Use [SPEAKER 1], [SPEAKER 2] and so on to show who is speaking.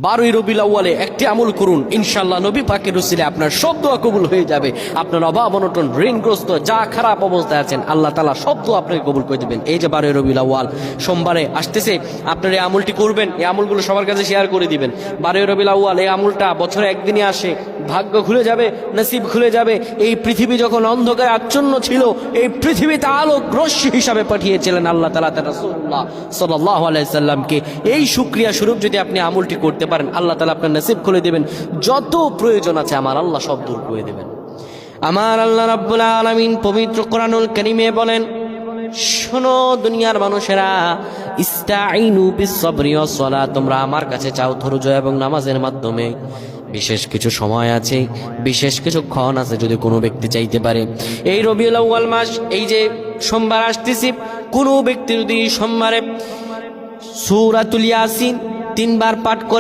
[SPEAKER 1] 12ই রবিউল আউয়ালে একটি আমল করুন, ইনশাআল্লাহ নবী পাকের উসিলে আপনার সব দোয়া কবুল হয়ে যাবে। আপনার অভাব অনটন, ঋণগ্রস্ত যা খারাপ অবস্থায় আছেন, আল্লাহ তাআলা সব দোয়া আপনাকে কবুল করে দেবেন। এই যে 12ই রবিউল আউয়াল সোমবারে আসতেছে, আপনার এই আমলটি করবেন, এই আমলগুলো সবার কাছে শেয়ার করে দিবেন। 12ই রবিউল আউয়াল এই আমলটা বছরে একদিনই আসে, ভাগ্য খুলে যাবে, নসিব খুলে যাবে। এই পৃথিবী যখন অন্ধকারে আচ্ছন্ন ছিল, এই পৃথিবীতে আলোক রশ্মি হিসাবে পাঠিয়েছিলেন আল্লাহ তাআলা তার রাসূলুল্লাহ সাল্লাল্লাহু আলাইহি সাল্লামকে। এই শুকরিয়া স্বরূপ যদি আপনি আমলটি করতে পারেন, আল্লাহ তাআলা আপনার নসিব খুলে দেবেন। যত প্রয়োজন আছে আমার আল্লাহ সব দূর করে দেবেন। আমার আল্লাহ রাব্বুল আলামিন পবিত্র কোরআনুল কারীমে বলেন, শোনো দুনিয়ার মানুষেরা, ইস্তাঈনু বিস-সাবরি ওয়াস-সালাত, তোমরা আমার কাছে চাও ধৈর্য এবং নামাজের মাধ্যমে। বিশেষ কিছু সময় আছে, বিশেষ কিছু ক্ষণ আছে যদি কোনো ব্যক্তি চাইতে পারে। এই রবিউল আউয়াল মাস, এই যে সোমবার আসতেছি, কোনো ব্যক্তি যদি সোমবারে সূরাতুল ইয়াসিন 3 বার পাঠ করে